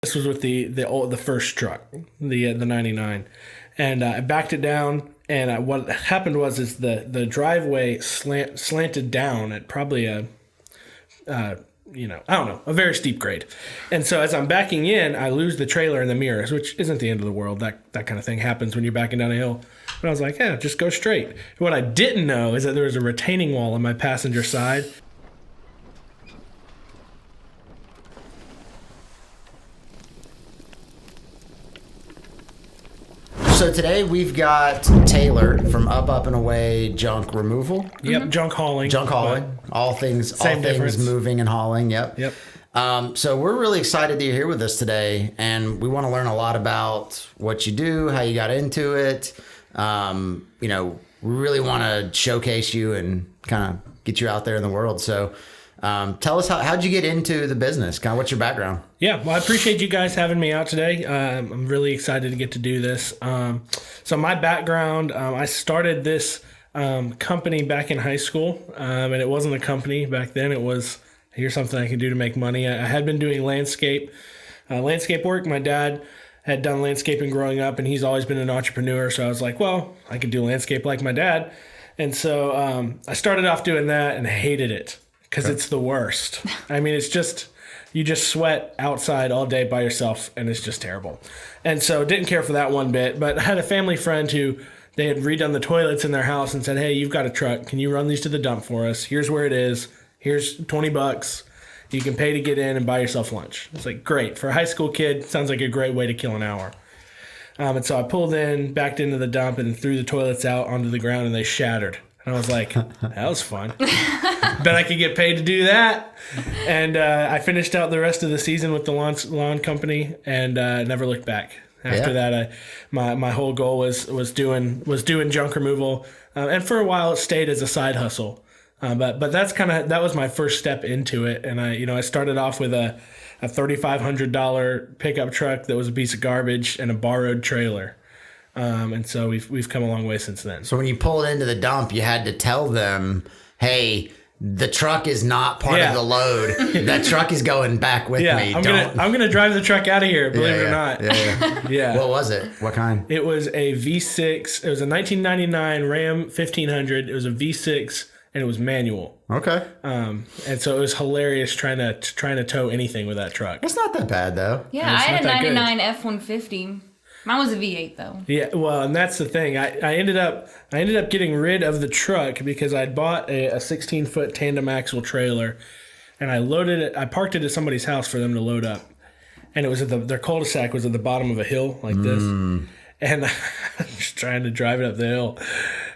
This was with the first truck, the 99, and I backed it down. And what happened was the driveway slanted down at probably a a very steep grade. And so as I'm backing in, I lose the trailer and the mirrors, which isn't the end of the world. That kind of thing happens when you're backing down a hill. But I was like, yeah, just go straight. What I didn't know is that there was a retaining wall on my passenger side. So today we've got Taylor from Up and Away Junk Removal. Yep, junk hauling. Junk hauling. All things moving and hauling. Yep. So we're really excited that you're here with us today, and we want to learn a lot about what you do, how you got into it. We really want to showcase you and kind of get you out there in the world. So tell us how'd you get into the business? Kind of what's your background? Yeah, well, I appreciate you guys having me out today. I'm really excited to get to do this. So my background, I started this company back in high school, and it wasn't a company back then. It was, here's something I can do to make money. I had been doing landscape work. My dad had done landscaping growing up, and he's always been an entrepreneur. So I was like, well, I could do landscape like my dad. And so I started off doing that and hated it because it's the worst. I mean, it's just... You just sweat outside all day by yourself, and it's just terrible. And so didn't care for that one bit, but I had a family friend who they had redone the toilets in their house and said, hey, you've got a truck. Can you run these to the dump for us? Here's where it is. Here's $20. You can pay to get in and buy yourself lunch. It's like, great. For a high school kid, sounds like a great way to kill an hour. And so I pulled in, backed into the dump, and threw the toilets out onto the ground, and they shattered. And I was like, that was fun. Bet I could get paid to do that. And I finished out the rest of the season with the lawn company and never looked back. After that, my whole goal was doing junk removal. And for a while, it stayed as a side hustle. But that was my first step into it. And I started off with a $3,500 pickup truck that was a piece of garbage and a borrowed trailer. And so we've come a long way since then. So when you pulled into the dump, you had to tell them, hey, the truck is not part of the load. That truck is going back with me. I'm gonna drive the truck out of here, believe it or not. Yeah. What was it? What kind? It was a V6. It was a 1999 Ram 1500. It was a V6 and it was manual. Okay. And so it was hilarious trying to tow anything with that truck. It's not that bad though. Yeah, I had a 99 F-150. Mine was a V8 though. Yeah, well, and that's the thing. I ended up getting rid of the truck because I'd bought a 16-foot tandem axle trailer, and I loaded it. I parked it at somebody's house for them to load up, and it was their cul-de-sac was at the bottom of a hill like this, and I was trying to drive it up the hill,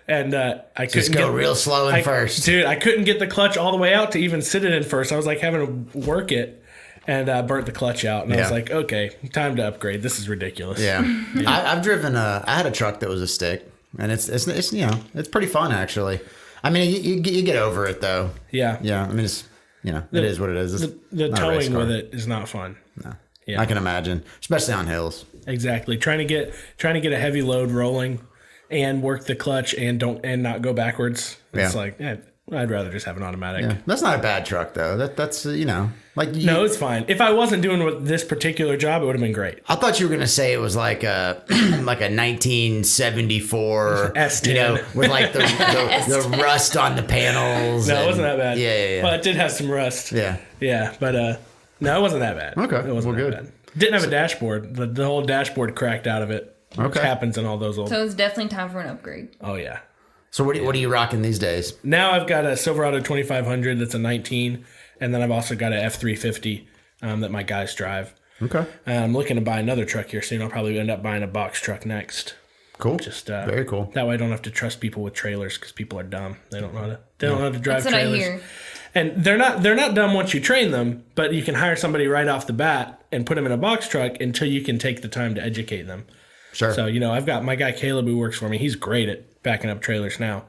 and I couldn't go real slow in first. Dude, I couldn't get the clutch all the way out to even sit it in first. I was like having to work it. And burnt the clutch out, and I was like, "Okay, time to upgrade. This is ridiculous." Yeah, I've driven. I had a truck that was a stick, and it's it's pretty fun actually. I mean, you get over it though. Yeah. I mean, it's it is what it is. The towing with it is not fun. No, I can imagine, especially on hills. Exactly, trying to get a heavy load rolling, and work the clutch and not go backwards. It's like, I'd rather just have an automatic. Yeah. That's not a bad truck though. That's no, it's fine. If I wasn't doing this particular job, it would have been great. I thought you were gonna say it was like a 1974 S10, with like the rust on the panels. No, it wasn't that bad. Yeah. Well, it did have some rust. Yeah, but no, it wasn't that bad. Okay, it wasn't that bad. Didn't have a dashboard. The whole dashboard cracked out of it. Okay, which happens in all those old. So it's definitely time for an upgrade. Oh yeah. So what are you rocking these days? Now I've got a Silverado 2500 that's a 19, and then I've also got an F350 that my guys drive. Okay. I'm looking to buy another truck here soon. I'll probably end up buying a box truck next. Cool. Just very cool. That way I don't have to trust people with trailers because people are dumb. They don't know how to. They don't know how to drive That's trailers. What I hear. And they're not dumb once you train them, but you can hire somebody right off the bat and put them in a box truck until you can take the time to educate them. Sure. So I've got my guy Caleb who works for me. He's great at backing up trailers now.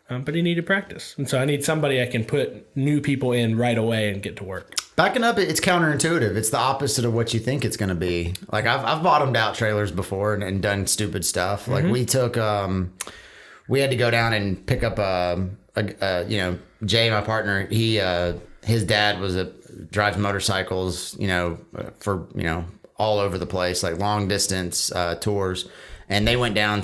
But he needed practice. And so I need somebody I can put new people in right away and get to work. Backing up, it's counterintuitive. It's the opposite of what you think it's going to be. Like I've bottomed out trailers before and done stupid stuff. Like we took, we had to go down and pick up, Jay, my partner, his dad drives motorcycles, for, all over the place, like long distance tours. And they were going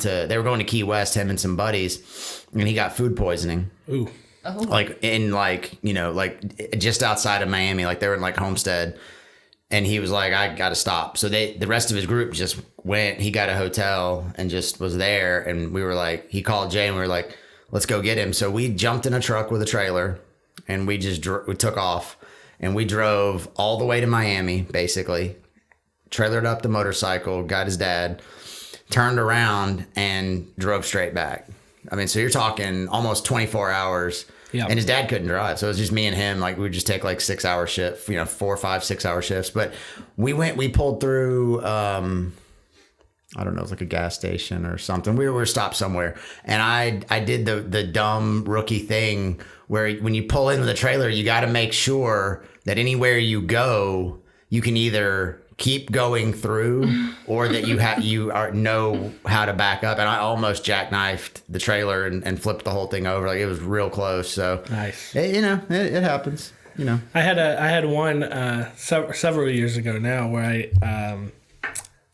to Key West, him and some buddies, and he got food poisoning. Ooh. Oh. Like in like just outside of Miami, like they were in like Homestead. And he was like, I got to stop. So the rest of his group just went. He got a hotel and just was there. And we were like, he called Jay and we were like, let's go get him. So we jumped in a truck with a trailer and we just we took off and we drove all the way to Miami, basically. Trailered up the motorcycle, got his dad, turned around and drove straight back. I mean, so you're talking almost 24 hours. Yeah. And his dad couldn't drive. So it was just me and him. Like we would just take like 6 hour shift, 4, 5, 6 hour shifts. But we pulled through, I don't know, it was like a gas station or something. We were stopped somewhere. And I did the dumb rookie thing where when you pull into the trailer, you got to make sure that anywhere you go, you can either keep going through or that you know how to back up. And I almost jackknifed the trailer and flipped the whole thing over. Like it was real close. So nice. It happens, I had one several years ago now where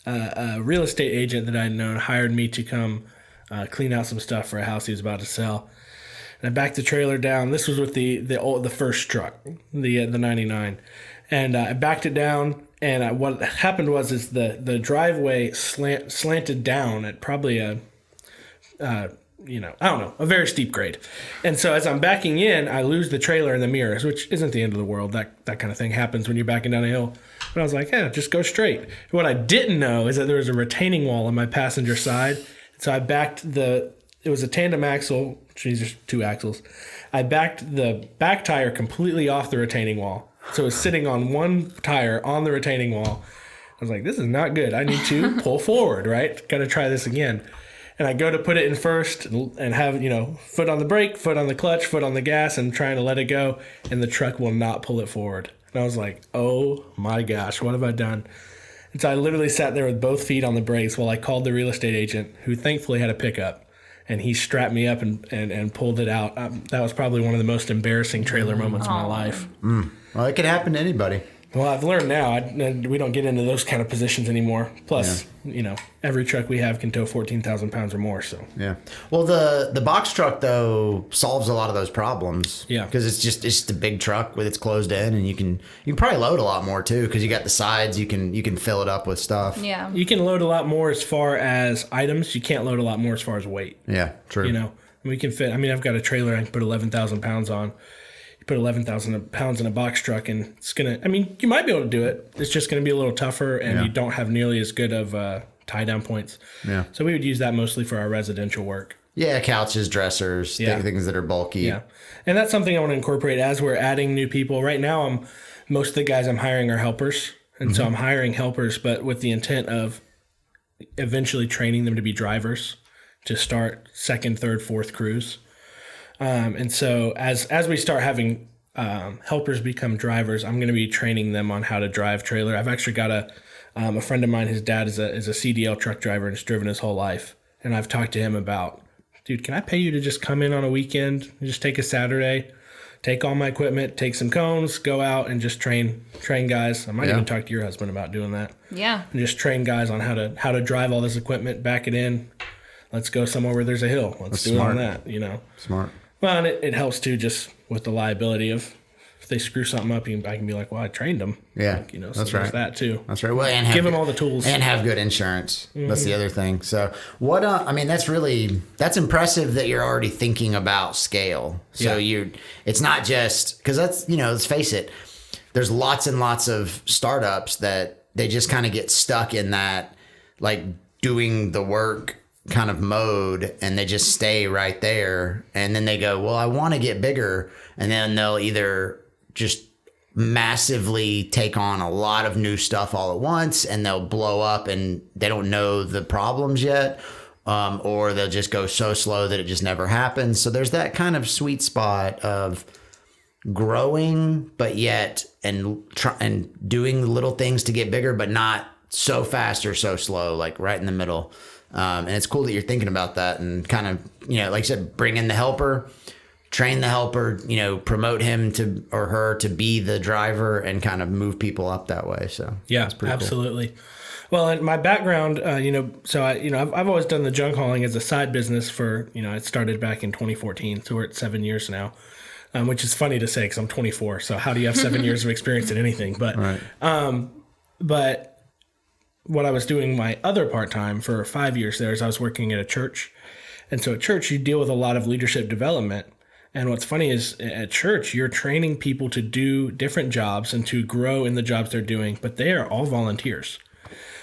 a real estate agent that I'd known hired me to come clean out some stuff for a house he was about to sell. And I backed the trailer down. This was with the first truck, the 99. And I backed it down. And what happened was the driveway slanted down at probably a very steep grade. And so as I'm backing in, I lose the trailer in the mirrors, which isn't the end of the world. That kind of thing happens when you're backing down a hill. But I was like, just go straight. What I didn't know is that there was a retaining wall on my passenger side. So I backed it was a tandem axle. These are 2 axles. I backed the back tire completely off the retaining wall. So it was sitting on one tire on the retaining wall. I was like, this is not good. I need to pull forward, right? Got to try this again. And I go to put it in first and have, foot on the brake, foot on the clutch, foot on the gas, and trying to let it go. And the truck will not pull it forward. And I was like, oh my gosh, what have I done? And so I literally sat there with both feet on the brakes while I called the real estate agent, who thankfully had a pickup. And he strapped me up and pulled it out. That was probably one of the most embarrassing trailer moments of my life. Well, it could happen to anybody. Well, I've learned now we don't get into those kind of positions anymore. Plus, every truck we have can tow 14,000 pounds or more. So yeah. Well, the box truck though solves a lot of those problems. Yeah. Because it's just a big truck with it's closed in, and you can probably load a lot more too because you got the sides. You can fill it up with stuff. Yeah. You can load a lot more as far as items. You can't load a lot more as far as weight. Yeah. True. We can fit. I mean, I've got a trailer I can put 11,000 pounds on. Put 11,000 pounds in a box truck and it's going to, you might be able to do it. It's just going to be a little tougher and you don't have nearly as good of tie down points. Yeah. So we would use that mostly for our residential work. Yeah. Couches, dressers, things that are bulky. Yeah. And that's something I want to incorporate as we're adding new people. Right now, most of the guys I'm hiring are helpers. And so I'm hiring helpers, but with the intent of eventually training them to be drivers to start second, third, fourth crews. And so as we start having helpers become drivers, I'm going to be training them on how to drive trailer. I've actually got a friend of mine, his dad is a CDL truck driver and has driven his whole life. And I've talked to him about, dude, can I pay you to just come in on a weekend and just take a Saturday, take all my equipment, take some cones, go out and just train guys. I might even talk to your husband about doing that. Yeah. And just train guys on how to drive all this equipment, back it in. Let's go somewhere where there's a hill. Let's do all that, Smart. Well, and it helps too, just with the liability of if they screw something up, I can be like, well, I trained them. Yeah, so that's right. There's that too. That's right. Well, and give them all the tools and have good insurance. That's the other thing. So what? That's impressive that you're already thinking about scale. So it's not just because that's let's face it. There's lots and lots of startups that they just kind of get stuck in that like doing the work kind of mode and they just stay right there and then they go, well, I want to get bigger, and then they'll either just massively take on a lot of new stuff all at once and they'll blow up and they don't know the problems yet, or they'll just go so slow that it just never happens. So there's that kind of sweet spot of growing but yet and doing little things to get bigger but not so fast or so slow, like right in the middle. And it's cool that you're thinking about that and kind of, like I said, bring in the helper, train the helper, promote him to or her to be the driver and kind of move people up that way. So yeah, absolutely. Cool. Well, in my background, so I've always done the junk hauling as a side business for, it started back in 2014. So we're at 7 years now, which is funny to say because I'm 24. So how do you have 7 years of experience in anything? But, Right. But what I was doing my other part-time for 5 years there is I was working at a church. And so at church, you deal with a lot of leadership development. And what's funny is at church, you're training people to do different jobs and to grow in the jobs they're doing, but they are all volunteers.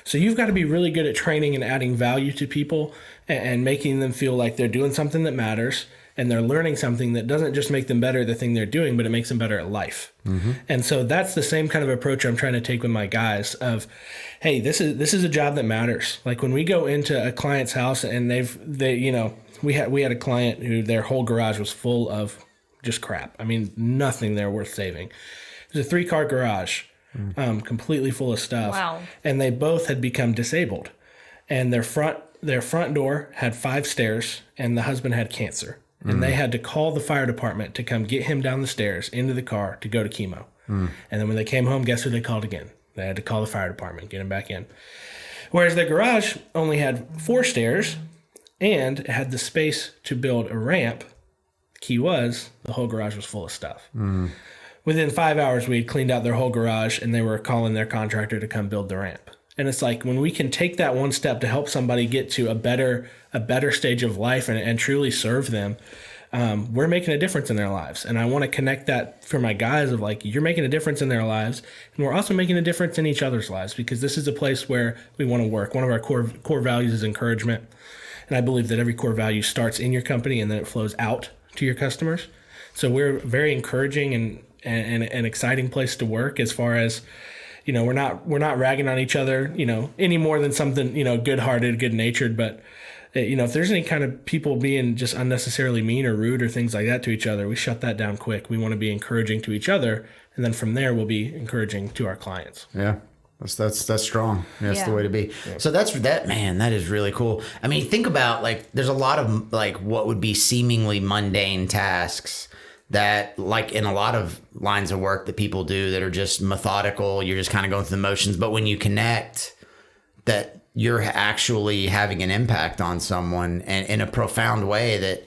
So you've got to be really good at training and adding value to people and making them feel like they're doing something that matters and they're learning something that doesn't just make them better at the thing they're doing, but it makes them better at life. Mm-hmm. And so that's the same kind of approach I'm trying to take with my guys of, hey, this is a job that matters. Like when we go into a client's house and we had a client who their whole garage was full of just crap. I mean, nothing there worth saving. It was a 3-car garage, completely full of stuff. Wow. And they both had become disabled. And their front door had 5 stairs, and the husband had cancer. And they had to call the fire department to come get him down the stairs into the car to go to chemo. And then when they came home, guess who they called again? They had to call the fire department, get him back in. Whereas the garage only had 4 stairs and it had the space to build a ramp. The key was the whole garage was full of stuff. Within 5 hours, we had cleaned out their whole garage and they were calling their contractor to come build the ramp. And it's like when we can take that one step to help somebody get to a better stage of life and truly serve them, we're making a difference in their lives. And I want to connect that for my guys of like, you're making a difference in their lives. And we're also making a difference in each other's lives because this is a place where we want to work. One of our core values is encouragement. And I believe that every core value starts in your company and then it flows out to your customers. So we're very encouraging and an exciting place to work as far as, we're not ragging on each other, any more than something, good-hearted, good-natured. But, if there's any kind of people being just unnecessarily mean or rude or things like that to each other, we shut that down quick. We want to be encouraging to each other. And then from there, we'll be encouraging to our clients. Yeah. That's strong. That's the way to be. Yeah. So that is really cool. I mean, think about like, there's a lot of like what would be seemingly mundane tasks that like in a lot of lines of work that people do that are just methodical, you're just kind of going through the motions. But when you connect that you're actually having an impact on someone and in a profound way that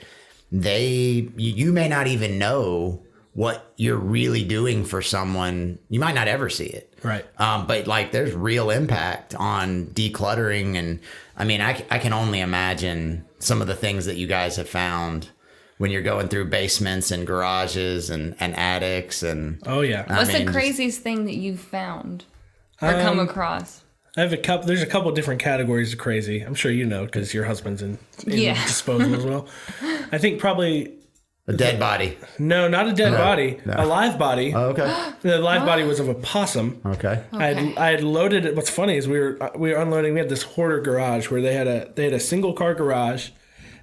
you may not even know what you're really doing for someone, you might not ever see it. Right. But like there's real impact on decluttering. And I mean, I can only imagine some of the things that you guys have found when you're going through basements and garages and attics and oh yeah. What's the craziest thing that you've found or come across? I have there's a couple different categories of crazy. I'm sure because your husband's in disposal as well. I think probably a dead body. No, not a dead body. No. A live body. Oh, okay. The live body was of a possum. Okay. I had loaded it. What's funny is we were unloading. We had this hoarder garage where they had a single car garage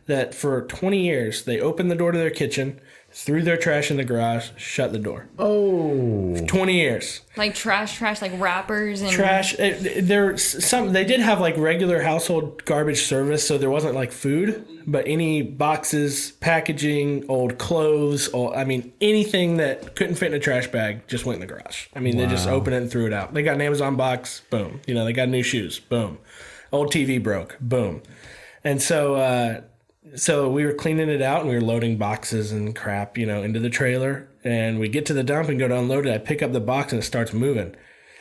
that for 20 years they opened the door to their kitchen, threw their trash in the garage, shut the door. Oh. For 20 years. Like trash, like wrappers and trash. They did have like regular household garbage service, so there wasn't like food, but any boxes, packaging, old clothes, anything that couldn't fit in a trash bag just went in the garage. I mean, They just opened it and threw it out. They got an Amazon box, boom. They got new shoes, boom. Old TV broke, boom. And so we were cleaning it out and we were loading boxes and crap, into the trailer. And we get to the dump and go to unload it. I pick up the box and it starts moving.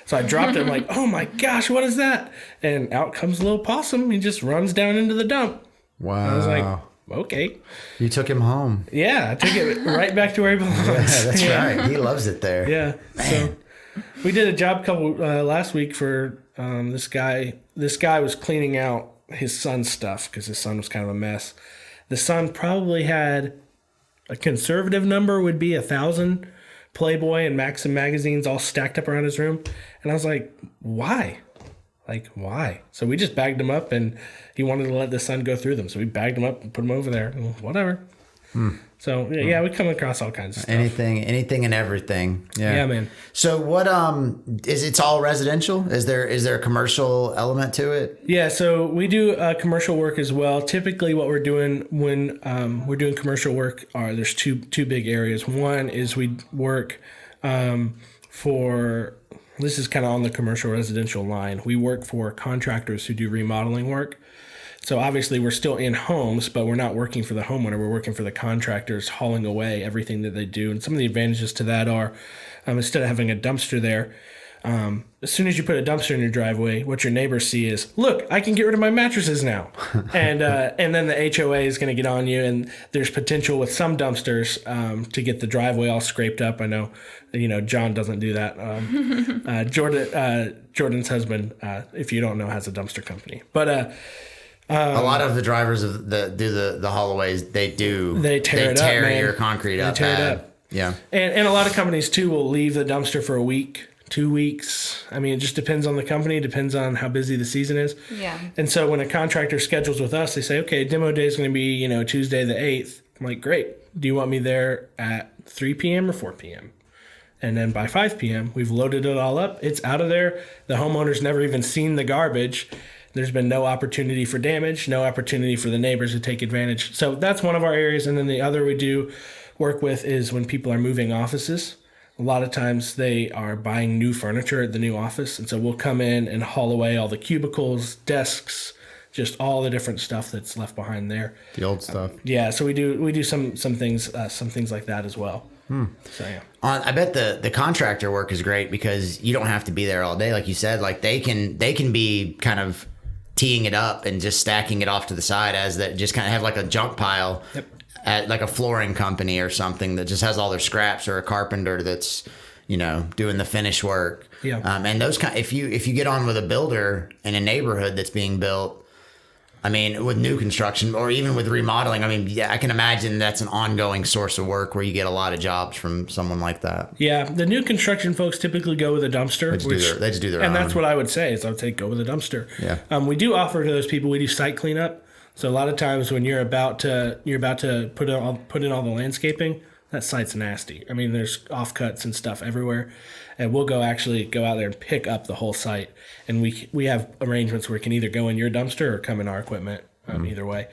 So I dropped it. I'm like, oh my gosh, what is that? And out comes a little possum. He just runs down into the dump. Wow. I was like, okay. You took him home. Yeah, I took it right back to where he belongs. Yeah, that's right. He loves it there. Yeah. Man. So we did a job last week for this guy. This guy was cleaning out his son's stuff because his son was kind of a mess. The son probably had a conservative number would be 1,000 Playboy and Maxim magazines all stacked up around his room. And I was like, why? Like, why? So we just bagged them up and he wanted to let the son go through them. So we bagged them up and put them over there. Whatever. So yeah, we come across all kinds of stuff. Anything and everything. Yeah, man. So what it's all residential? Is there a commercial element to it? Yeah, so we do commercial work as well. Typically what we're doing when we're doing commercial work there's two big areas. One is we work for this is kind of on the commercial residential line. We work for contractors who do remodeling work. So obviously we're still in homes, but we're not working for the homeowner. We're working for the contractors, hauling away everything that they do. And some of the advantages to that are, instead of having a dumpster there, as soon as you put a dumpster in your driveway, what your neighbors see is, look, I can get rid of my mattresses now. And then the HOA is going to get on you. And there's potential with some dumpsters to get the driveway all scraped up. I know, John doesn't do that. Jordan's husband, if you don't know, has a dumpster company. But a lot of the drivers of the hallways, they tear your concrete up. They tear it up. Yeah. And a lot of companies too will leave the dumpster for a week, 2 weeks. I mean, it just depends on the company, depends on how busy the season is. Yeah. And so when a contractor schedules with us, they say, okay, demo day is going to be, Tuesday the 8th. I'm like, great. Do you want me there at 3 p.m. or 4 p.m.? And then by 5 p.m., we've loaded it all up. It's out of there. The homeowner's never even seen the garbage. There's been no opportunity for damage, no opportunity for the neighbors to take advantage. So that's one of our areas. And then the other we do work with is when people are moving offices. A lot of times they are buying new furniture at the new office. And so we'll come in and haul away all the cubicles, desks, just all the different stuff that's left behind there. The old stuff. Yeah. So we do some things like that as well. So yeah. I bet the contractor work is great because you don't have to be there all day. Like you said, like they can be kind of teeing it up and just stacking it off to the side as that, just kind of have like a junk pile. Yep. At like a flooring company or something that just has all their scraps, or a carpenter that's, doing the finish work. Yeah. And those if you get on with a builder in a neighborhood that's being built, I mean, with new construction or even with remodeling, I mean, yeah, I can imagine that's an ongoing source of work where you get a lot of jobs from someone like that. Yeah, the new construction folks typically go with a dumpster. They just do their own. And that's what I would say is I would say go with a dumpster. Yeah. We do offer to those people, we do site cleanup. So a lot of times when you're about to put in all the landscaping, that site's nasty. I mean, there's offcuts and stuff everywhere, and we'll go out there and pick up the whole site. And we have arrangements where it can either go in your dumpster or come in our equipment. Either way.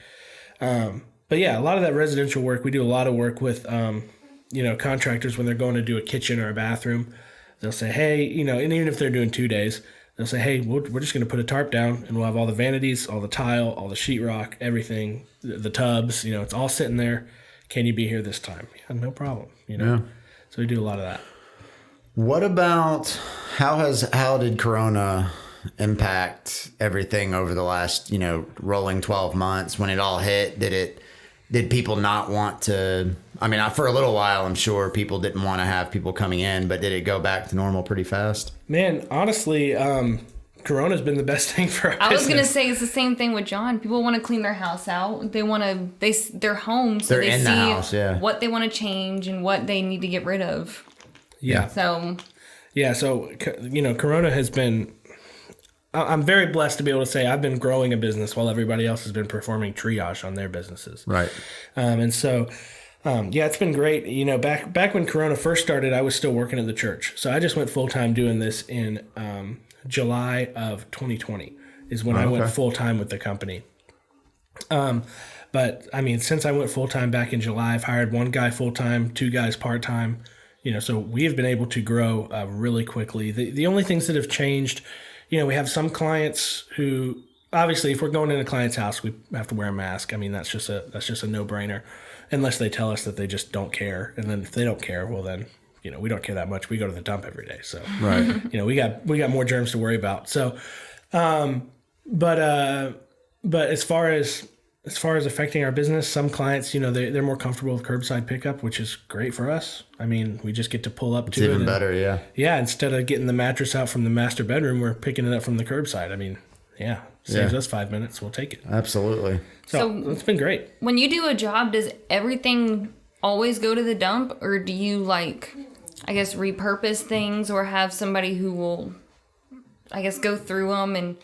But yeah, a lot of that residential work, we do a lot of work with contractors when they're going to do a kitchen or a bathroom. They'll say, hey, and even if they're doing 2 days, they'll say, hey, we're just going to put a tarp down and we'll have all the vanities, all the tile, all the sheetrock, everything, the tubs, it's all sitting there. Can you be here this time? Yeah, no problem. Yeah. So we do a lot of that. What about how did Corona impact everything over the last, rolling 12 months when it all hit? Did people not want to, I mean, for a little while, I'm sure people didn't want to have people coming in, but did it go back to normal pretty fast? Man, honestly, Corona's been the best thing for our business. I was gonna say it's the same thing with John. People want to clean their house out. They want to their home, so they're they in see the house, yeah. what they want to change and what they need to get rid of. Yeah. So Corona has been. I'm very blessed to be able to say I've been growing a business while everybody else has been performing triage on their businesses. Right. And so. It's been great. Back when Corona first started, I was still working at the church. So I just went full-time doing this in July of 2020 is when I went full-time with the company. But I mean, since I went full-time back in July, I've hired one guy full-time, 2 guys part-time, so we have been able to grow really quickly. The only things that have changed, we have some clients who, obviously, if we're going in a client's house, we have to wear a mask. I mean, that's just a no-brainer. Unless they tell us that they just don't care. And then if they don't care, well then, we don't care that much. We go to the dump every day. So, right. We got more germs to worry about. So, but as far as affecting our business, some clients, they're more comfortable with curbside pickup, which is great for us. I mean, we just get to pull up to it. It's even better, yeah. Yeah, instead of getting the mattress out from the master bedroom, we're picking it up from the curbside. I mean, yeah. Saves us 5 minutes. We'll take it. Absolutely. So it's been great. When you do a job, does everything always go to the dump, or do you repurpose things, or have somebody who will, go through them and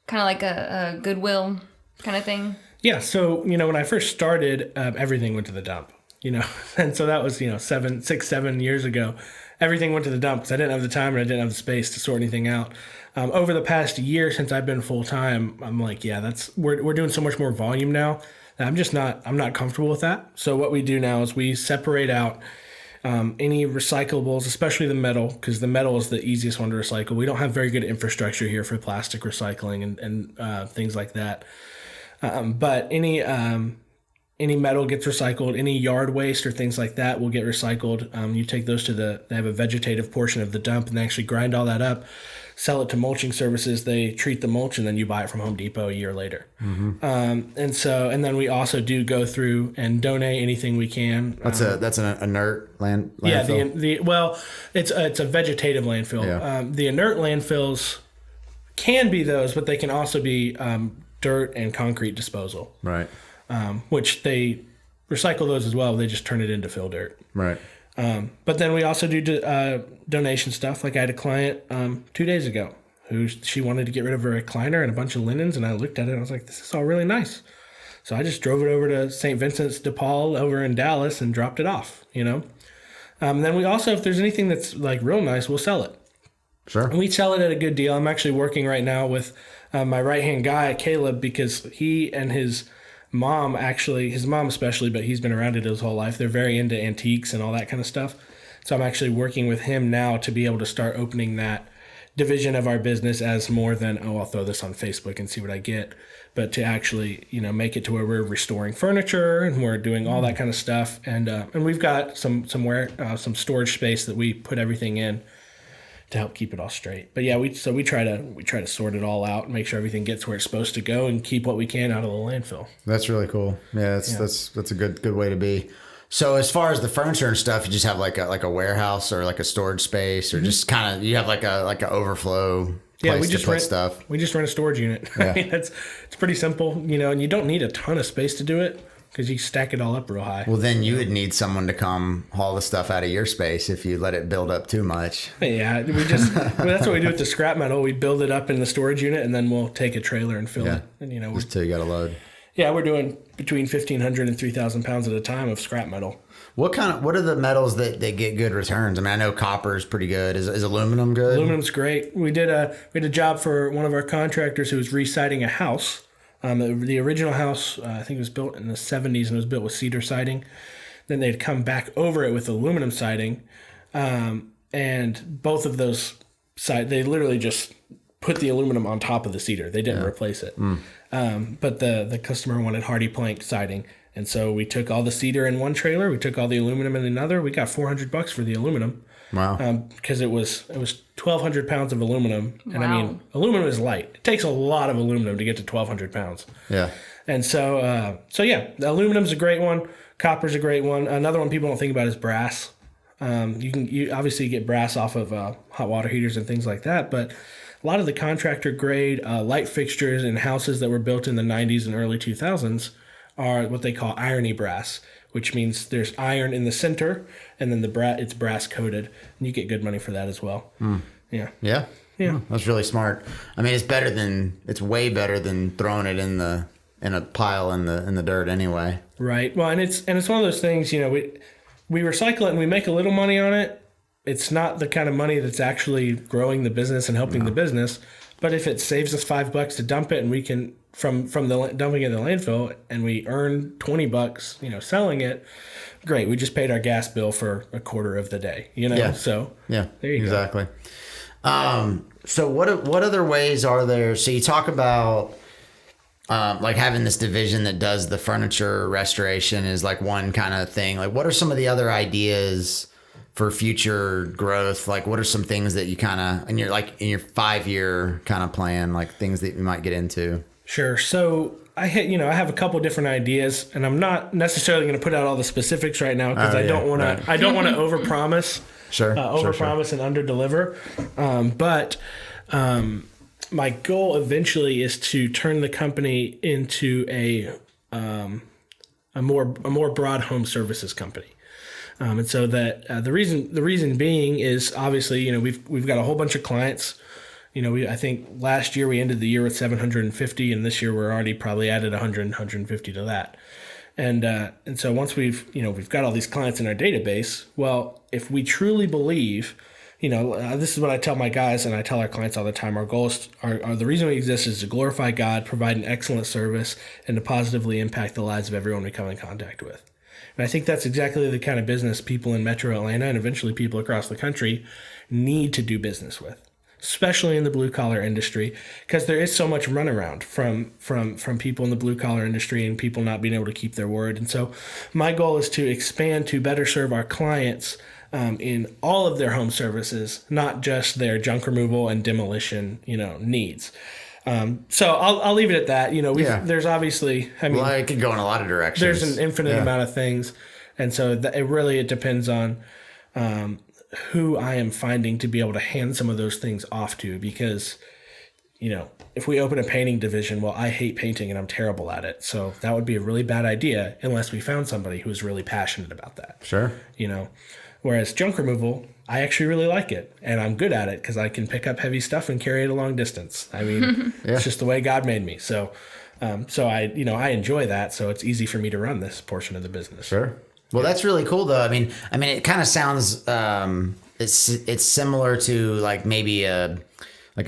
kind of like a Goodwill kind of thing? Yeah. So, when I first started, everything went to the dump, and so that was, 7 years ago. Everything went to the dump because I didn't have the time and I didn't have the space to sort anything out. Over the past year since I've been full time, I'm like, yeah, we're doing so much more volume now that I'm not comfortable with that. So what we do now is we separate out any recyclables, especially the metal, because the metal is the easiest one to recycle. We don't have very good infrastructure here for plastic recycling and things like that. But any metal gets recycled. Any yard waste or things like that will get recycled. You take those they have a vegetative portion of the dump, and they actually grind all that up, sell it to mulching services. They treat the mulch, and then you buy it from Home Depot a year later. Mm-hmm. And then we also do go through and donate anything we can. That's an inert landfill? Yeah, it's a vegetative landfill. Yeah. The inert landfills can be those, but they can also be dirt and concrete disposal. Right. Which they recycle those as well. They just turn it into fill dirt. Right. But then we also do donation stuff. Like I had a client 2 days ago she wanted to get rid of her recliner and a bunch of linens, and I looked at it and I was like, this is all really nice. So I just drove it over to St. Vincent's de Paul over in Dallas and dropped it off, Then we also, if there's anything that's like real nice, we'll sell it. Sure. And we sell it at a good deal. I'm actually working right now with my right-hand guy, Caleb, because he and his mom especially, but he's been around it his whole life. They're very into antiques and all that kind of stuff. So I'm actually working with him now to be able to start opening that division of our business as more than, I'll throw this on Facebook and see what I get, but to actually, make it to where we're restoring furniture and we're doing all that kind of stuff. And we've got some storage space that we put everything in to help keep it all straight. But yeah, we try to sort it all out and make sure everything gets where it's supposed to go and keep what we can out of the landfill. That's really cool. Yeah, that's a good way to be. So as far as the furniture and stuff, you just have like a warehouse or like a storage space, or just kind of you have like a overflow place to put stuff. We just rent a storage unit. Yeah. I mean, it's pretty simple, and you don't need a ton of space to do it, because you stack it all up real high. Well, then you would need someone to come haul the stuff out of your space if you let it build up too much. Yeah, that's what we do with the scrap metal. We build it up in the storage unit, and then we'll take a trailer and fill it. And just till you got a load. Yeah, we're doing between 1,500 and 3,000 pounds at a time of scrap metal. What are the metals that get good returns? I mean, I know copper is pretty good. Is aluminum good? Aluminum's great. We had a job for one of our contractors who was re-siding a house. The original house, I think it was built in the 70s, and it was built with cedar siding. Then they'd come back over it with aluminum siding. And both of those they literally just put the aluminum on top of the cedar. They didn't replace it. But the customer wanted hardy plank siding. And so we took all the cedar in one trailer. We took all the aluminum in another. We got $400 for the aluminum. Wow. Because it was 1,200 pounds of aluminum. And I mean, aluminum is light. It takes a lot of aluminum to get to 1,200 pounds. Yeah. And so the aluminum's a great one. Copper's a great one. Another one people don't think about is brass. You obviously get brass off of hot water heaters and things like that, but a lot of the contractor grade light fixtures in houses that were built in the 90s and early 2000s are what they call irony brass, which means there's iron in the center, and then it's brass coated, and you get good money for that as well. Yeah. Yeah. Yeah. That's really smart. I mean, it's way better than throwing it in a pile in the dirt anyway. Right. Well, and it's one of those things, we recycle it and we make a little money on it. It's not the kind of money that's actually growing the business and helping the business. But if it saves us $5 to dump it, and we can from the dumping in the landfill, and we earn $20, selling it, great. We just paid our gas bill for a quarter of the day, Yeah. So yeah, there you go. So what other ways are there? So you talk about like having this division that does the furniture restoration is like one kind of thing. Like, what are some of the other ideas for future growth? Like, what are some things that you kind of, in your 5-year kind of plan, like things that you might get into? Sure. So I have a couple different ideas, and I'm not necessarily going to put out all the specifics right now because I don't want to overpromise. Sure. Overpromise and underdeliver. But my goal eventually is to turn the company into a more broad home services company. And so that the reason being is obviously, we've got a whole bunch of clients. I think last year we ended the year with 750, and this year we're already probably added 150 to that. And so once we've got all these clients in our database, well, if we truly believe, this is what I tell my guys and I tell our clients all the time. Our goals are the reason we exist is to glorify God, provide an excellent service, and to positively impact the lives of everyone we come in contact with. And I think that's exactly the kind of business people in Metro Atlanta and eventually people across the country need to do business with, especially in the blue collar industry, because there is so much runaround from people in the blue collar industry and people not being able to keep their word. And so my goal is to expand to better serve our clients in all of their home services, not just their junk removal and demolition, needs. So I'll leave it at that. There's obviously, it can go in a lot of directions. There's an infinite amount of things. And so it depends on who I am finding to be able to hand some of those things off to, because, if we open a painting division, well, I hate painting and I'm terrible at it. So that would be a really bad idea unless we found somebody who's really passionate about that. Sure. Whereas junk removal, I actually really like it, and I'm good at it because I can pick up heavy stuff and carry it a long distance. It's just the way God made me. So, I enjoy that. So it's easy for me to run this portion of the business. Sure. Well, that's really cool, though. It kind of sounds it's similar to like maybe a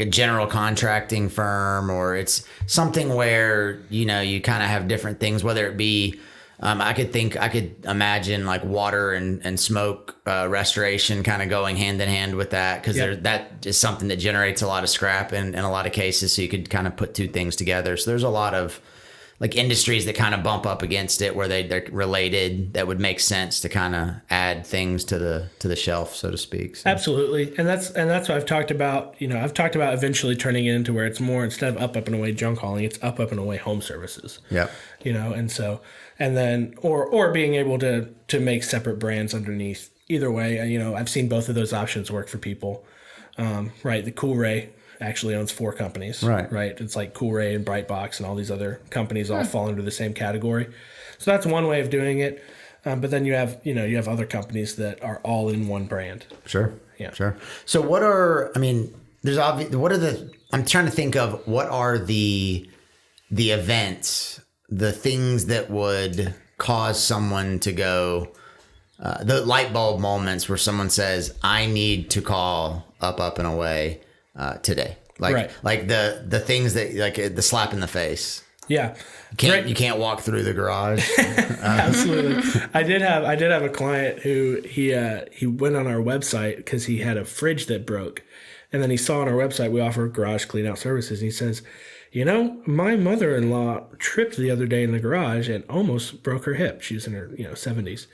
general contracting firm, or it's something where you kind of have different things, whether it be. I could imagine like water and smoke restoration kind of going hand in hand with that, because that is something that generates a lot of scrap in a lot of cases. So you could kind of put two things together. So there's a lot of like industries that kind of bump up against it where they're related, that would make sense to kind of add things to the shelf, so to speak. So. Absolutely. And that's what I've talked about. I've talked about eventually turning it into where it's more, instead of up and away junk hauling, it's up and away home services. Yeah. And so, and then, or being able to make separate brands underneath. Either way, I've seen both of those options work for people. Right. The Cool Ray actually owns 4 companies. Right. It's like Cool Ray and Brightbox and all these other companies all fall under the same category. So that's one way of doing it. But then you have other companies that are all in one brand. Sure. Yeah. Sure. So I'm trying to think of what are the events, the things that would cause someone to go, the light bulb moments where someone says, I need to call up and away today. Like the things that, like the slap in the face. Yeah. You can't walk through the garage. Absolutely. I did have a client who he went on our website because he had a fridge that broke. And then he saw on our website we offer garage clean out services. And he says, my mother-in-law tripped the other day in the garage and almost broke her hip. She was in her 70s.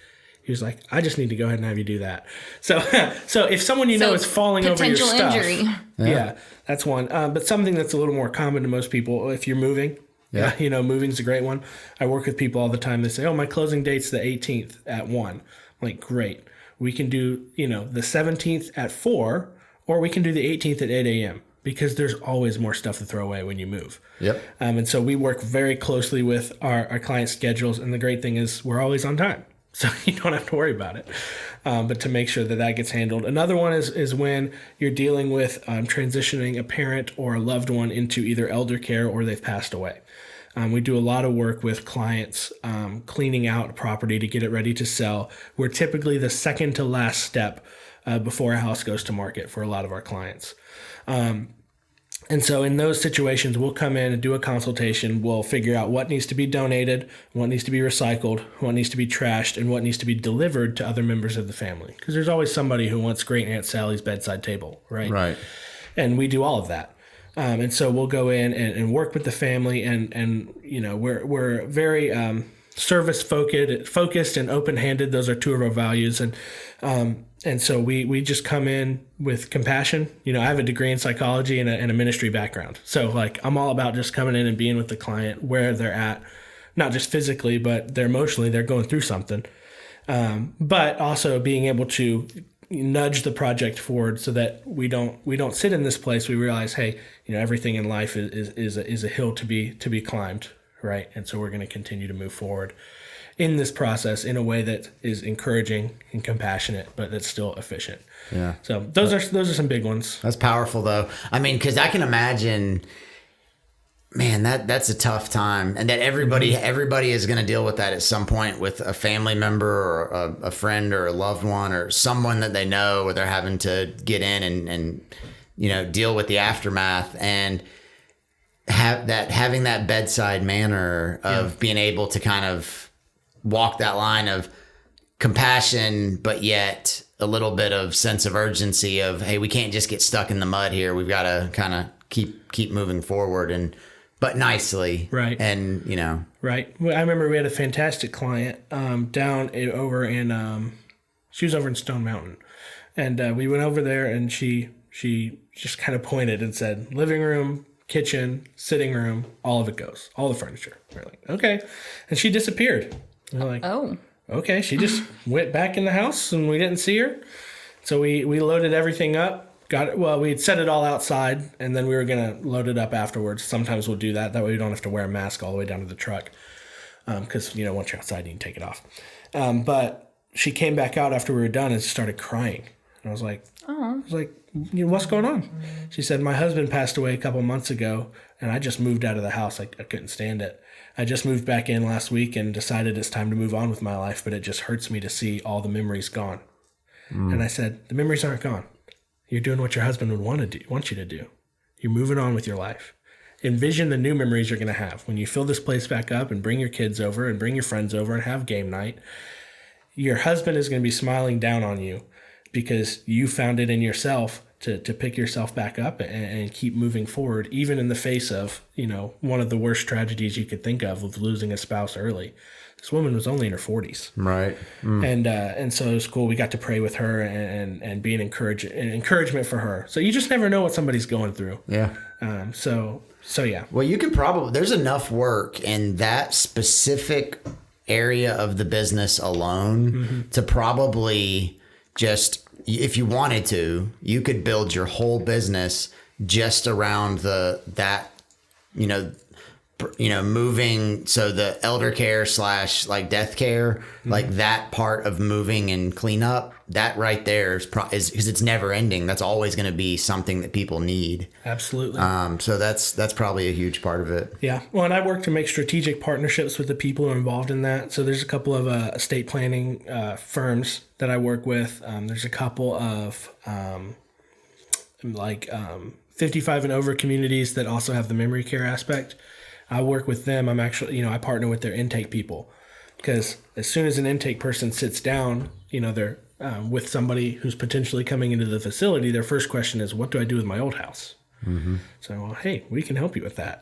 He was like, I just need to go ahead and have you do that. So if someone is falling over your stuff. Potential injury. Yeah, that's one. But something that's a little more common to most people, if you're moving. Yeah. Moving's a great one. I work with people all the time. They say, my closing date's the 18th at 1. I'm like, great. We can do, the 17th at 4, or we can do the 18th at 8 a.m. because there's always more stuff to throw away when you move. Yep. And so we work very closely with our client schedules. And the great thing is we're always on time. So you don't have to worry about it. But to make sure that gets handled. Another one is when you're dealing with transitioning a parent or a loved one into either elder care or they've passed away. We do a lot of work with clients cleaning out property to get it ready to sell. We're typically the second to last step before a house goes to market for a lot of our clients. And so in those situations, we'll come in and do a consultation. We'll figure out what needs to be donated, what needs to be recycled, what needs to be trashed, and what needs to be delivered to other members of the family. Because there's always somebody who wants Great Aunt Sally's bedside table, right? Right. And we do all of that. And so we'll go in and work with the family, and we're very service focused and open-handed. Those are 2 of our values, and so we just come in with compassion. I have a degree in psychology and a ministry background, so like I'm all about just coming in and being with the client where they're at, not just physically, but they're emotionally. They're going through something, but also being able to nudge the project forward so that we don't sit in this place. We realize, hey, everything in life is a hill to be climbed, right? And so we're going to continue to move forward in this process in a way that is encouraging and compassionate, but that's still efficient. Yeah. So those are some big ones. That's powerful, though. Because I can imagine, man, that's a tough time, and that everybody is going to deal with that at some point with a family member or a friend or a loved one or someone that they know, where they're having to get in and deal with the aftermath, and having that bedside manner of being able to kind of walk that line of compassion, but yet a little bit of sense of urgency of, hey, we can't just get stuck in the mud here. We've got to kind of keep moving forward, but nicely. Right. And, Right. Well, I remember we had a fantastic client over in, she was over in Stone Mountain. And we went over there, and she just kind of pointed and said, living room, kitchen, sitting room, all of it goes, all the furniture. We're like, okay. And she disappeared. We're like, oh, okay. She just went back in the house, and we didn't see her. So we loaded everything up, we'd set it all outside, and then we were going to load it up afterwards. Sometimes we'll do that. That way we don't have to wear a mask all the way down to the truck. Because, once you're outside, you can take it off. But she came back out after we were done and started crying. And I was like, what's going on? She said, my husband passed away a couple months ago, and I just moved out of the house. I couldn't stand it. I just moved back in last week and decided it's time to move on with my life, but it just hurts me to see all the memories gone. And I said, the memories aren't gone. You're doing what your husband would want you to do. You're moving on with your life. Envision the new memories you're going to have when you fill this place back up and bring your kids over and bring your friends over and have game night. Your husband is going to be smiling down on you because you found it in yourself to pick yourself back up and keep moving forward, even in the face of, one of the worst tragedies you could think of losing a spouse early. This woman was only in her 40s. Right. And so it was cool. We got to pray with her and be an encouragement for her. So you just never know what somebody's going through. Yeah. So yeah. Well, you could there's enough work in that specific area of the business alone to probably just, if you wanted to, you could build your whole business just around moving. So the elder care / like death care, like that part of moving and cleanup, that right there is because it's never ending. That's always going to be something that people need. Absolutely. So that's probably a huge part of it. Yeah. Well, and I work to make strategic partnerships with the people who are involved in that. So there's a couple of estate planning firms that I work with. There's a couple of 55 and over communities that also have the memory care aspect. I work with them. I'm actually, I partner with their intake people, because as soon as an intake person sits down, they're with somebody who's potentially coming into the facility, their first question is, what do I do with my old house? So, well, hey, we can help you with that,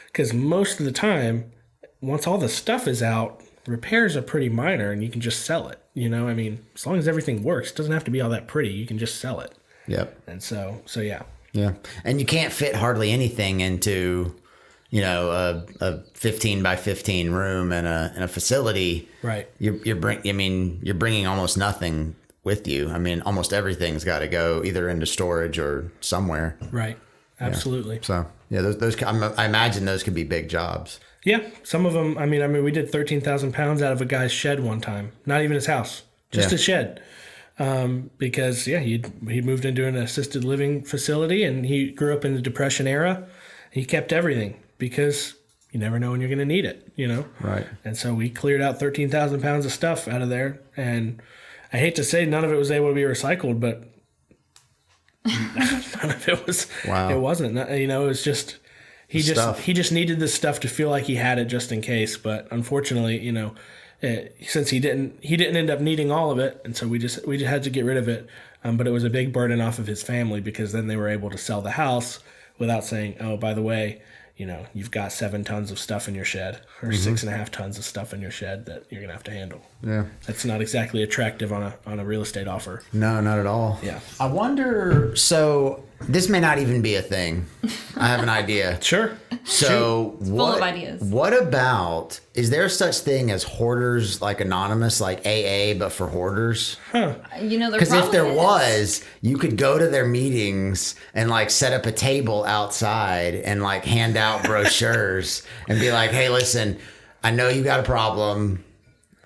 because most of the time, once all the stuff is out, repairs are pretty minor and you can just sell it. As long as everything works, it doesn't have to be all that pretty. You can just sell it. Yep. And so yeah. Yeah. And you can't fit hardly anything into a 15 by 15 room in a facility. Right. You're bringing almost nothing with you. Almost everything's got to go either into storage or somewhere. Right. Absolutely. Yeah. So yeah, those I imagine those could be big jobs. Yeah. Some of them. We did 13,000 pounds out of a guy's shed one time. Not even his house, just a shed. Because he moved into an assisted living facility and he grew up in the Depression era. He kept everything, because you never know when you're going to need it, Right. And so we cleared out 13,000 pounds of stuff out of there. And I hate to say none of it was able to be recycled, but none of it was. Wow. It wasn't. It was just he just needed this stuff to feel like he had it just in case. But unfortunately, since he didn't end up needing all of it, and so we just had to get rid of it. But it was a big burden off of his family, because then they were able to sell the house without saying, oh, by the way, you've got 7 tons of stuff in your shed, or 6.5 tons of stuff in your shed that you're going to have to handle. Yeah. That's not exactly attractive on a real estate offer. No, not at all. Yeah. I wonder, so this may not even be a thing. I have an idea. Sure. So full of ideas. What about, is there such thing as Hoarders, like anonymous, like AA, but for hoarders? Huh. Because if there was, you could go to their meetings and set up a table outside and hand out brochures and be like, hey, listen, I know you got a problem.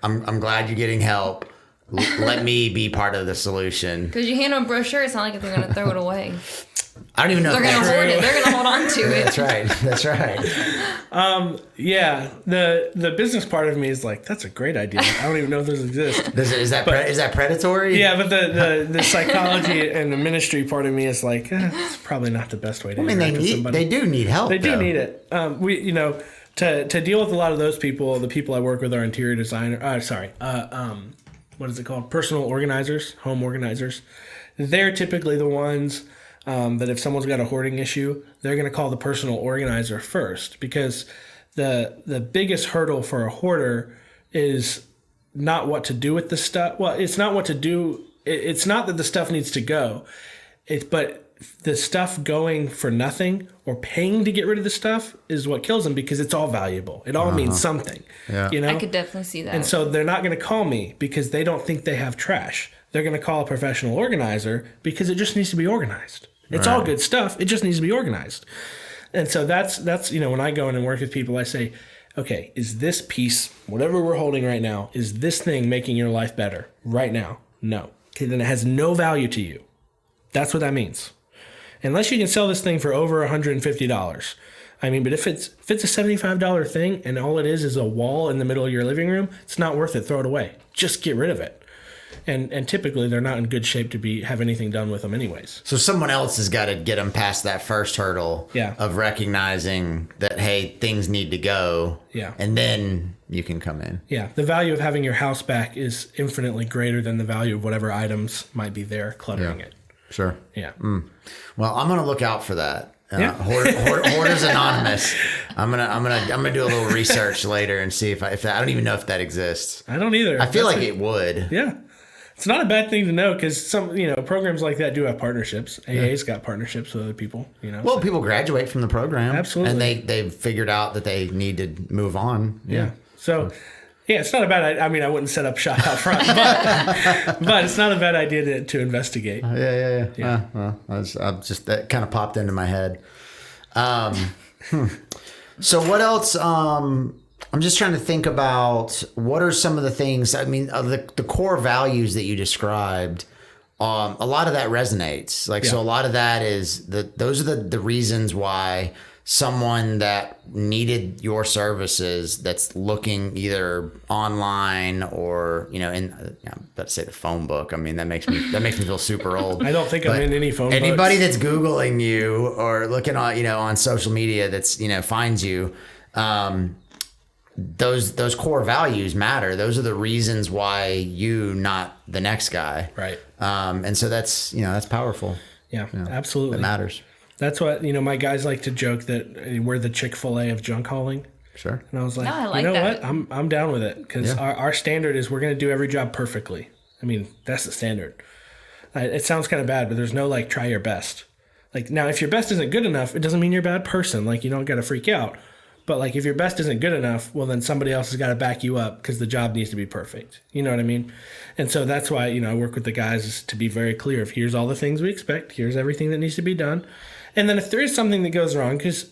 I'm glad you're getting help. Let me be part of the solution. Because you hand them a brochure, it's not like if they're going to throw it away. I don't even know. They're going to hoard it. They're going to hold on to it. That's right. Yeah. The business part of me is like, that's a great idea. I don't even know if those exist. Is that predatory? Yeah, but the psychology and the ministry part of me is like, it's probably not the best way to interact with somebody. They do need help. They do need it. to deal with a lot of those people, the people I work with are interior designer. What is it called? Personal organizers, home organizers. They're typically the ones that if someone's got a hoarding issue, they're going to call the personal organizer first, because the biggest hurdle for a hoarder is not what to do with the stuff. Well, it's not what to do. It's not that the stuff needs to go. But the stuff going for nothing or paying to get rid of the stuff is what kills them, because it's all valuable. It all means something. Yeah. I could definitely see that. And so they're not going to call me because they don't think they have trash. They're going to call a professional organizer because it just needs to be organized. It's all good stuff. It just needs to be organized. And so that's when I go in and work with people, I say, okay, is this piece, whatever we're holding right now, is this thing making your life better right now? No. Okay, then it has no value to you. That's what that means. Unless you can sell this thing for over $150. I mean, but if it's a $75 thing and all it is a wall in the middle of your living room, it's not worth it. Throw it away. Just get rid of it. And typically they're not in good shape to have anything done with them anyways. So someone else has got to get them past that first hurdle of recognizing that, hey, things need to go. Yeah. And then you can come in. Yeah. The value of having your house back is infinitely greater than the value of whatever items might be there cluttering it. Sure. Yeah. Well, I'm going to look out for that. Hoarders Anonymous. I'm gonna do a little research later and see if I don't even know if that exists. I don't either. I feel like it would. Yeah. It's not a bad thing to know, because some programs like that do have partnerships. AA's got partnerships with other people. Well, people graduate from the program. Absolutely. And they've figured out that they need to move on. Yeah. So. Yeah, it's not a bad idea. I mean, I wouldn't set up shop out front, but it's not a bad idea to investigate. Yeah. Well, that kind of popped into my head. So what else? I'm just trying to think about what are some of the things. I mean, the core values that you described. A lot of that resonates. So a lot of that is those are the reasons why someone that needed your services that's looking either online or I'm about to say the phone book. I mean, that makes me feel super old. I don't think I'm in any phone anybody books. That's Googling you or looking on on social media that's finds you, those core values matter. Those are the reasons why you, not the next guy, right? And so that's that's powerful. Yeah, absolutely, it matters. That's what, my guys like to joke that we're the Chick-fil-A of junk hauling. Sure. And I was like, no, I like what? I'm down with it, because our standard is we're going to do every job perfectly. I mean, that's the standard. It sounds kind of bad, but there's no try your best. Now, if your best isn't good enough, it doesn't mean you're a bad person. You don't got to freak out. But if your best isn't good enough, well, then somebody else has got to back you up, because the job needs to be perfect. You know what I mean? And so that's why, I work with the guys is to be very clear of here's all the things we expect. Here's everything that needs to be done. And then if there is something that goes wrong, because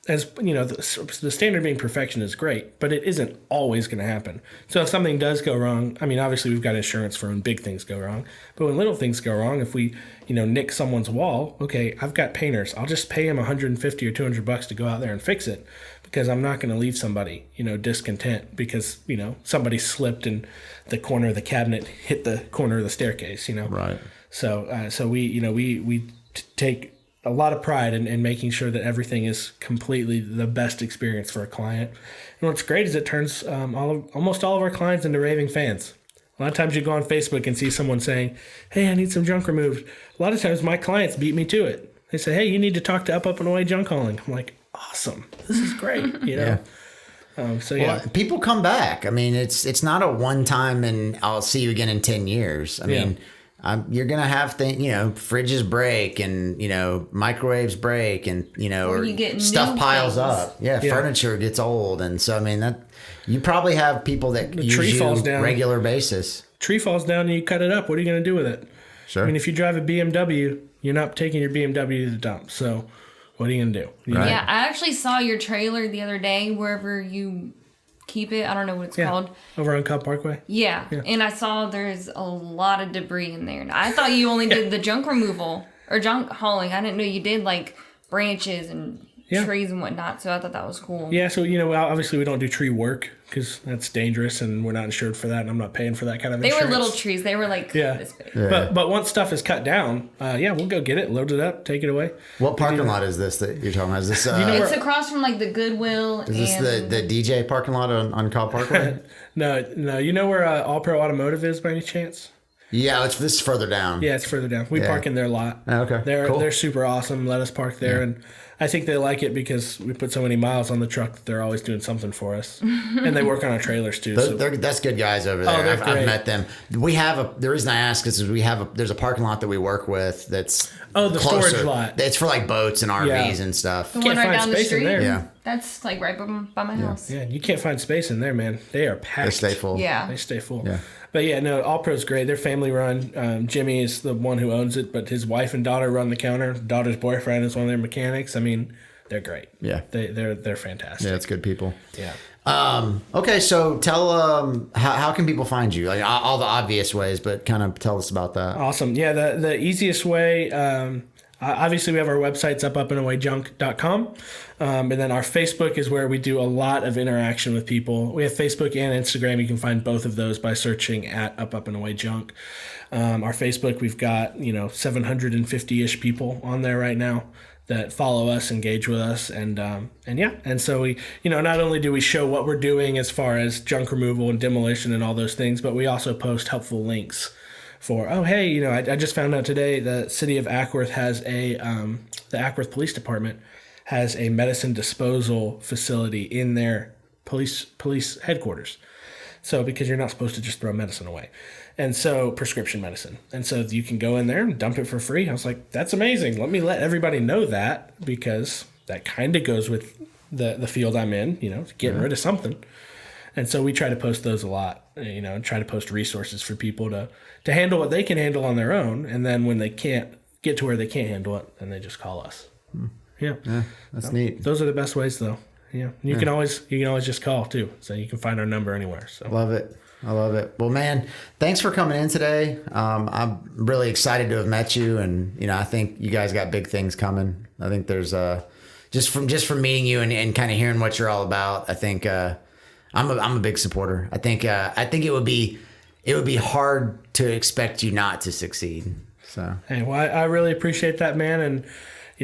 as the standard being perfection is great, but it isn't always going to happen. So if something does go wrong, I mean, obviously we've got insurance for when big things go wrong, but when little things go wrong, if we, nick someone's wall, okay, I've got painters. I'll just pay them $150 or $200 to go out there and fix it, because I'm not going to leave somebody, discontent because, somebody slipped and the corner of the cabinet hit the corner of the staircase, Right. So we take a lot of pride in making sure that everything is completely the best experience for a client. And what's great is it turns almost all of our clients into raving fans. A lot of times you go on Facebook and see someone saying, hey, I need some junk removed. A lot of times my clients beat me to it. They say, hey, you need to talk to Up and Away Junk Hauling. I'm like, awesome. This is great. Yeah. Well, people come back. I mean, it's not a one time and I'll see you again in 10 years. I mean, you're going to have things, fridges break and, microwaves break and, or stuff piles up. Yeah, furniture gets old. And so, I mean, you probably have people that use you on a regular basis. Tree falls down and you cut it up. What are you going to do with it? Sure. I mean, if you drive a BMW, you're not taking your BMW to the dump. So what are you going to do? Right. Yeah, I actually saw your trailer the other day, wherever you keep it. I don't know what it's called. Over on Cobb Parkway. Yeah, and I saw there's a lot of debris in there. I thought you only did the junk removal or junk hauling. I didn't know you did branches and trees and whatnot. So I thought that was cool. Yeah, so obviously we don't do tree work because that's dangerous and we're not insured for that, and I'm not paying for that kind of insurance. They were little trees. They were like this big. Yeah. But once stuff is cut down, we'll go get it, load it up, take it away. What parking lot is this that you're talking about? Is this it's across from like the Goodwill. Is this the DJ parking lot on Cobb Parkway? No. You know where All Pro Automotive is by any chance? Yeah, this is further down. Yeah, it's further down. We park in their lot. Oh, okay, They're super awesome. Let us park there, and I think they like it because we put so many miles on the truck that they're always doing something for us. And they work on our trailers too. That's good guys over there. I've met them. We have the reason I ask is there's a parking lot that we work with that's the closer. storage lot. It's for like boats and RVs and stuff. The one right down the street. Yeah. That's like right by my house. Yeah, you can't find space in there, man. They are packed. They stay full. Yeah. They stay full. Yeah. But All Pro's great. They're family run. Jimmy is the one who owns it, but his wife and daughter run the counter. Daughter's boyfriend is one of their mechanics. I mean, they're great. Yeah. They're fantastic. Yeah, it's good people. Yeah. Okay, so tell how can people find you? Like all the obvious ways, but kind of tell us about that. Awesome. Yeah, the easiest way, obviously we have our websites upandawayjunk.com. And then our Facebook is where we do a lot of interaction with people. We have Facebook and Instagram. You can find both of those by searching at Up and Away Junk. Our Facebook, we've got 750-ish people on there right now that follow us, engage with us, and so we, not only do we show what we're doing as far as junk removal and demolition and all those things, but we also post helpful links for, I just found out today the city of Ackworth has the Ackworth Police Department has a medicine disposal facility in their police headquarters. So because you're not supposed to just throw medicine away. And so prescription medicine. And so you can go in there and dump it for free. I was like, that's amazing. Let me let everybody know that, because that kind of goes with the field I'm in, getting rid of something. And so we try to post those a lot, and try to post resources for people to handle what they can handle on their own. And then when they can't get to where they can't handle it, then they just call us. Yeah, that's neat. Those are the best ways, though. Yeah, you can always just call too, so you can find our number anywhere. So love it. I love it. Well, man, thanks for coming in today. I'm really excited to have met you, and I think you guys got big things coming. I think there's just from meeting you and kind of hearing what you're all about. I think I'm a big supporter. I think it would be hard to expect you not to succeed. So hey, well, I really appreciate that, man, and.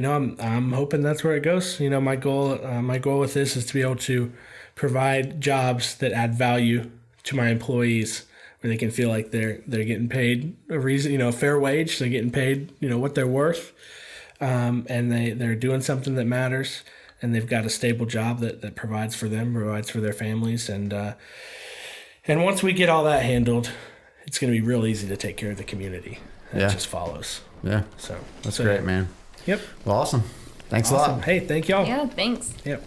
I'm hoping that's where it goes. My goal with this is to be able to provide jobs that add value to my employees, where they can feel like they're getting paid a fair wage. They're getting paid, what they're worth, and they're doing something that matters, and they've got a stable job that provides for them, provides for their families, and once we get all that handled, it's going to be real easy to take care of the community. It just follows. Yeah. So that's great, man. Yep. Well, awesome. Thanks a lot. Hey, thank y'all. Yeah, thanks. Yep.